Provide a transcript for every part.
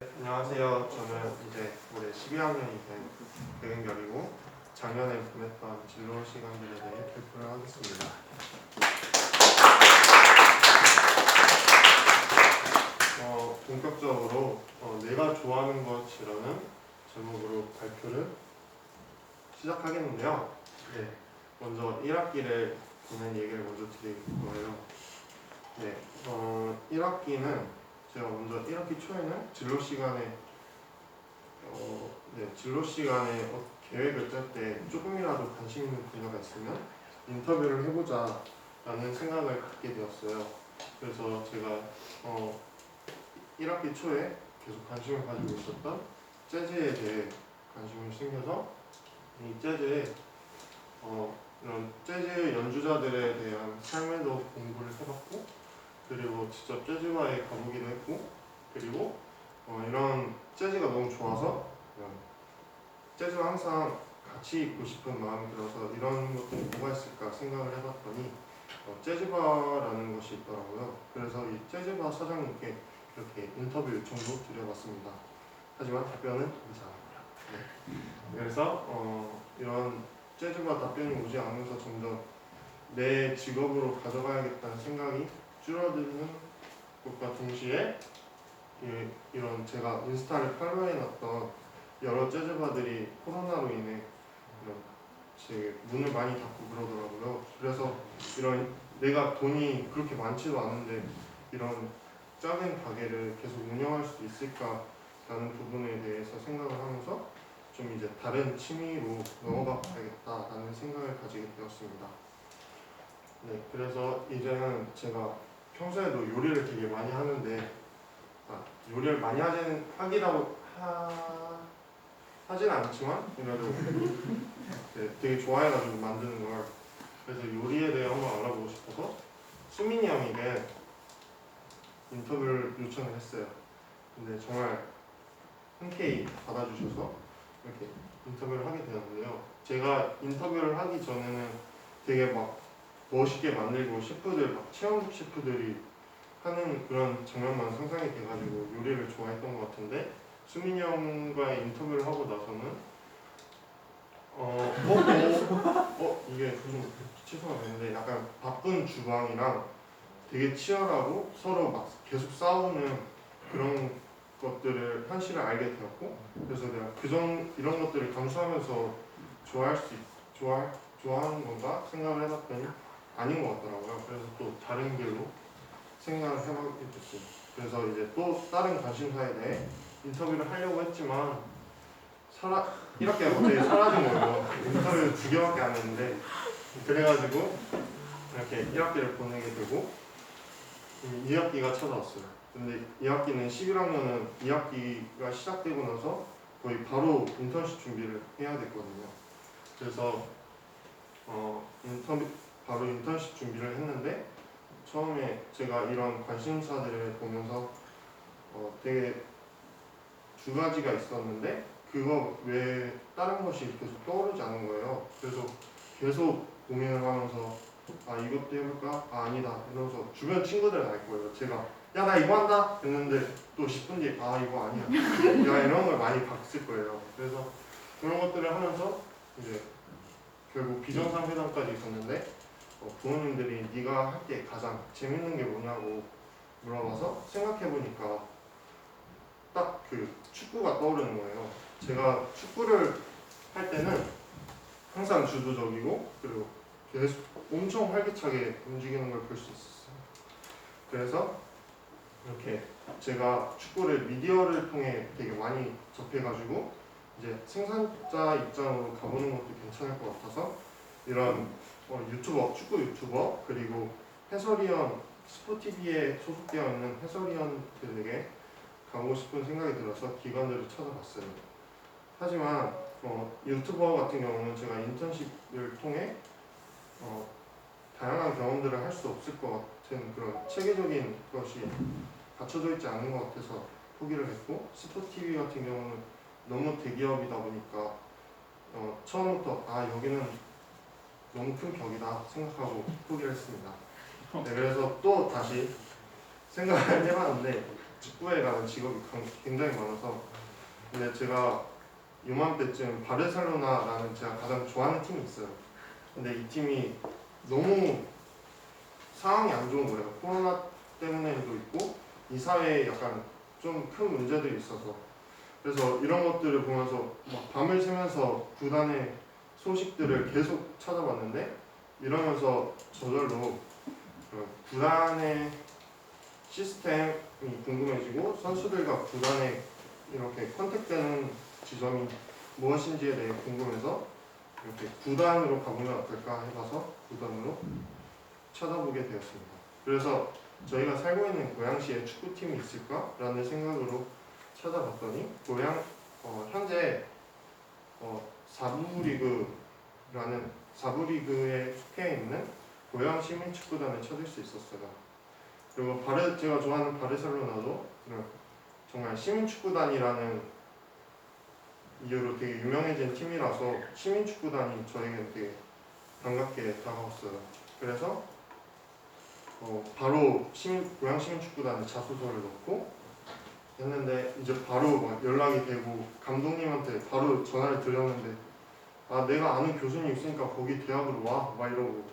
안녕하세요. 저는 이제 올해 12학년이 된 백은결이고 작년에 보냈던 진로 시간들에 대해 발표를 하겠습니다. 본격적으로 내가 좋아하는 것이라는 제목으로 발표를 시작하겠는데요. 네, 먼저 1학기를 보낸 얘기를 먼저 드릴 거예요. 네, 1학기는 제가 먼저 1학기 초에는 진로 시간에 계획을 짤 때 조금이라도 관심 있는 분야가 있으면 인터뷰를 해보자 라는 생각을 갖게 되었어요. 그래서 제가 1학기 초에 계속 관심을 가지고 있었던 재즈에 대해 관심이 생겨서 이 재즈에 이런 재즈 연주자들에 대한 삶에도 공부를 해봤고, 그리고 직접 재즈바에 가보기도 했고, 그리고 이런 재즈가 너무 좋아서 재즈와 항상 같이 있고 싶은 마음이 들어서 이런 것들이 뭐가 있을까 생각을 해봤더니 재즈바라는 것이 있더라고요. 그래서 이 재즈바 사장님께 이렇게 인터뷰 요청도 드려봤습니다. 하지만 답변은 오지 않았고요. 네. 그래서 이런 재즈바 답변이 오지 않으면서 점점 내 직업으로 가져가야겠다는 생각이 줄어드는 것과 동시에 이런 제가 인스타를 팔로우해놨던 여러 재즈바들이 코로나로 인해 제 문을 많이 닫고 그러더라고요. 그래서 이런 내가 돈이 그렇게 많지도 않은데 이런 작은 가게를 계속 운영할 수 있을까라는 부분에 대해서 생각을 하면서 좀 이제 다른 취미로 넘어가 봐야겠다라는 생각을 가지게 되었습니다. 네, 그래서 이제는 제가 평소에도 요리를 되게 많이 하는데 요리를 많이 하진 않지만 그래도 네, 되게 좋아해가지고 만드는 걸. 그래서 요리에 대해 한번 알아보고 싶어서 수민이 형에게 인터뷰를 요청을 했어요. 근데 정말 흔쾌히 받아주셔서 이렇게 인터뷰를 하게 되었는데요. 제가 인터뷰를 하기 전에는 되게 막 멋있게 만들고 셰프들, 막 최영국 셰프들이 하는 그런 장면만 상상이 돼가지고 요리를 좋아했던 것 같은데, 수민이 형과의 인터뷰를 하고 나서는 이게 좀 취소가 되는데 약간 바쁜 주방이랑 되게 치열하고 서로 막 계속 싸우는 그런 것들을 현실을 알게 되었고, 그래서 내가 이런 것들을 감수하면서 좋아하는 건가 생각을 해봤더니 아닌 것 같더라고요. 그래서 또 다른 길로 생각을 해보게 됐어요. 그래서 이제 또 다른 관심사에 대해 인터뷰를 하려고 했지만 1학기가 갑자기 사라진 거예요. 인터뷰 2개밖에 안 했는데, 그래가지고 이렇게 1학기를 보내게 되고 2학기가 찾아왔어요. 근데 2학기는 11학년은 2학기가 시작되고 나서 거의 바로 인턴십 준비를 해야 됐거든요. 그래서 바로 인턴십 준비를 했는데, 처음에 제가 이런 관심사들을 보면서 되게 2가지가 있었는데 그거 외에 다른 것이 계속 떠오르지 않은 거예요. 그래서 계속 고민을 하면서 이것도 해볼까? 아니다 이러면서 주변 친구들은 알 거예요. 제가 야 나 이거 한다 했는데 또 10분 뒤에 이거 아니야 야 이런 걸 많이 봤을 거예요. 그래서 그런 것들을 하면서 이제 결국 비정상회담까지 있었는데 부모님들이 네가 할 때 가장 재밌는 게 뭐냐고 물어봐서 생각해보니까 딱 그 축구가 떠오르는 거예요. 제가 축구를 할 때는 항상 주도적이고 그리고 계속 엄청 활기차게 움직이는 걸 볼 수 있었어요. 그래서 이렇게 제가 축구를 미디어를 통해 되게 많이 접해가지고 이제 생산자 입장으로 가보는 것도 괜찮을 것 같아서 이런 축구 유튜버 그리고 해설위원, 스포티비에 소속되어 있는 해설위원들에게 가고 싶은 생각이 들어서 기관들을 찾아봤어요. 하지만 유튜버 같은 경우는 제가 인턴십을 통해 다양한 경험들을 할 수 없을 것 같은 그런 체계적인 것이 갖춰져 있지 않은 것 같아서 포기를 했고, 스포티비 같은 경우는 너무 대기업이다 보니까 처음부터 여기는 너무 큰 벽이다 생각하고 포기를 했습니다. 네, 그래서 또 다시 생각을 해봤는데 축구에 관한 직업이 굉장히 많아서 근데 제가 요맘때쯤 바르셀로나라는 제가 가장 좋아하는 팀이 있어요. 근데 이 팀이 너무 상황이 안 좋은 거예요. 코로나 때문에도 있고 이 사회에 약간 좀 큰 문제들이 있어서 그래서 이런 것들을 보면서 막 밤을 새면서 구단의 소식들을 계속 찾아봤는데 이러면서 저절로 구단의 시스템이 궁금해지고 선수들과 구단에 이렇게 컨택되는 지점이 무엇인지에 대해 궁금해서 이렇게 구단으로 가보면 어떨까 해봐서 구단으로 찾아보게 되었습니다. 그래서 저희가 살고 있는 고양시에 축구팀이 있을까라는 생각으로 찾아봤더니 현재 4부 리그라는 4부 리그에 속해 있는 고양 시민축구단을 찾을 수 있었어요. 그리고 제가 좋아하는 바르셀로나도 정말 시민축구단이라는 이유로 되게 유명해진 팀이라서 시민축구단이 저에게 되게 반갑게 다가왔어요. 그래서 바로 고양 시민축구단에 자소서를 넣고 했는데 이제 바로 막 연락이 되고 감독님한테 바로 전화를 드렸는데 내가 아는 교수님 있으니까 거기 대학으로 와 막 이러고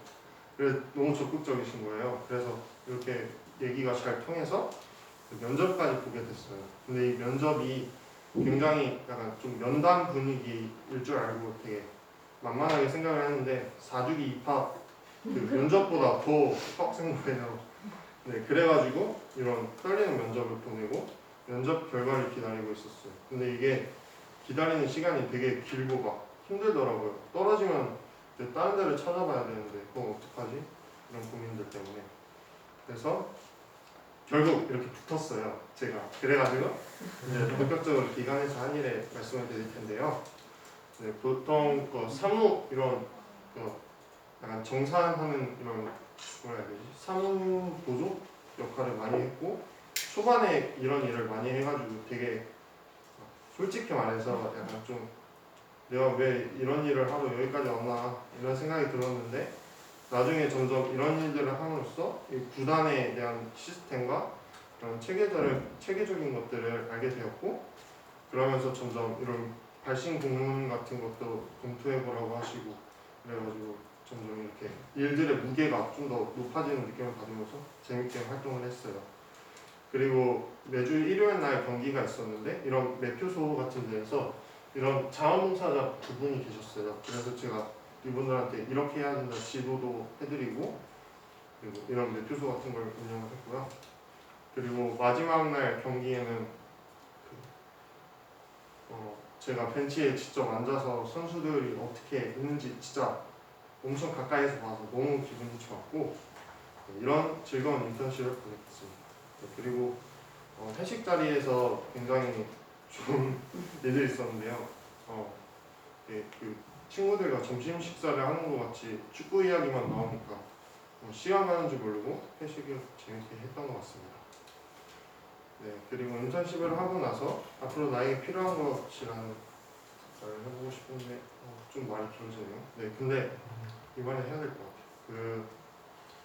그래서 너무 적극적이신 거예요. 그래서 이렇게 얘기가 잘 통해서 면접까지 보게 됐어요. 근데 이 면접이 굉장히 약간 좀 면담 분위기일 줄 알고 되게 만만하게 생각을 했는데 4주기 입학 그 면접보다 더 빡센 거예요. 네, 그래가지고 이런 떨리는 면접을 보내고 면접 결과를 기다리고 있었어요. 근데 이게 기다리는 시간이 되게 길고 막 힘들더라고요. 떨어지면 이제 다른 데를 찾아봐야 되는데 그건 어떡하지? 이런 고민들 때문에 그래서 결국 이렇게 붙었어요. 제가 그래가지고 이제 본격적으로 기관에서 한 일에 말씀을 드릴 텐데요. 네, 보통 사무 이런 약간 정산하는 이런 뭐라 해야 되지? 사무 보조 역할을 많이 했고 초반에 이런 일을 많이 해가지고 되게 솔직히 말해서 약간 좀 내가 왜 이런 일을 하러 여기까지 왔나 이런 생각이 들었는데 나중에 점점 이런 일들을 함으로써 이 구단에 대한 시스템과 그런 체계적인 것들을 알게 되었고 그러면서 점점 이런 발신 공문 같은 것도 검토해보라고 하시고 그래가지고 점점 이렇게 일들의 무게가 좀 더 높아지는 느낌을 받으면서 재밌게 활동을 했어요. 그리고 매주 일요일 날 경기가 있었는데 이런 매표소 같은 데에서 이런 자원봉사자 두 분이 계셨어요. 그래서 제가 이분들한테 이렇게 해야 된다 지도도 해드리고 그리고 이런 매표소 같은 걸 운영을 했고요. 그리고 마지막 날 경기에는 제가 벤치에 직접 앉아서 선수들이 어떻게 있는지 진짜 엄청 가까이서 봐서 너무 기분이 좋았고 이런 즐거운 인턴십을 보냈습니다. 그리고 회식 자리에서 굉장히 좋은 일들이 있었는데요. 그 친구들과 점심 식사를 하는 것 같이 축구 이야기만 나오니까 시간 가는 줄 모르고 회식을 재밌게 했던 것 같습니다. 네, 그리고 인턴십을 하고 나서 앞으로 나에게 필요한 것이라는 잘 해보고 싶은데 좀 말이 길어지네요. 네, 근데 이번에 해야 될 것 같아요. 그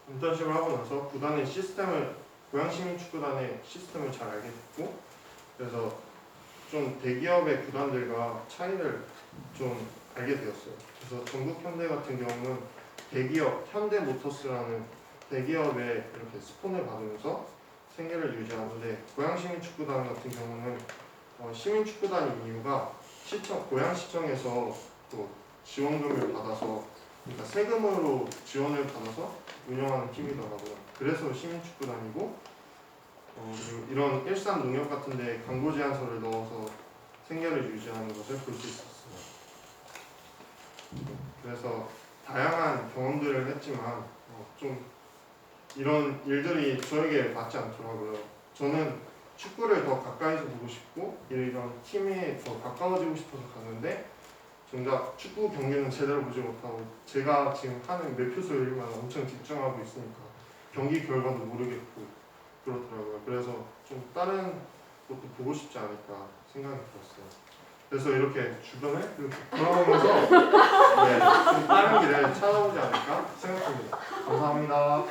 인턴십을 하고 나서 구단의 시스템을 고양시민축구단의 시스템을 잘 알게 됐고 그래서 좀 대기업의 구단들과 차이를 좀 알게 되었어요. 그래서 전국현대 같은 경우는 대기업 현대모터스라는 대기업에 이렇게 스폰을 받으면서 생계를 유지하는데 고양시민축구단 같은 경우는 시민축구단인 이유가 고양시청에서 또 지원금을 받아서 그러니까 세금으로 지원을 받아서 운영하는 팀이더라고요. 그래서 시민축구단이고 그리고 이런 일산 농협 같은 데 광고 제안서를 넣어서 생계를 유지하는 것을 볼 수 있었어요. 그래서 다양한 경험들을 했지만 좀 이런 일들이 저에게 맞지 않더라고요. 저는 축구를 더 가까이서 보고 싶고 이런 팀에 더 가까워지고 싶어서 갔는데 정작 축구 경기는 제대로 보지 못하고 제가 지금 하는 매표소 일만 엄청 집중하고 있으니까 경기 결과도 모르겠고 그렇더라고요. 그래서 좀 다른 것도 보고 싶지 않을까 생각이 들었어요. 그래서 이렇게 주변을 이렇게 돌아보면서 좀 다른 길을 찾아보지 않을까 생각합니다. 감사합니다.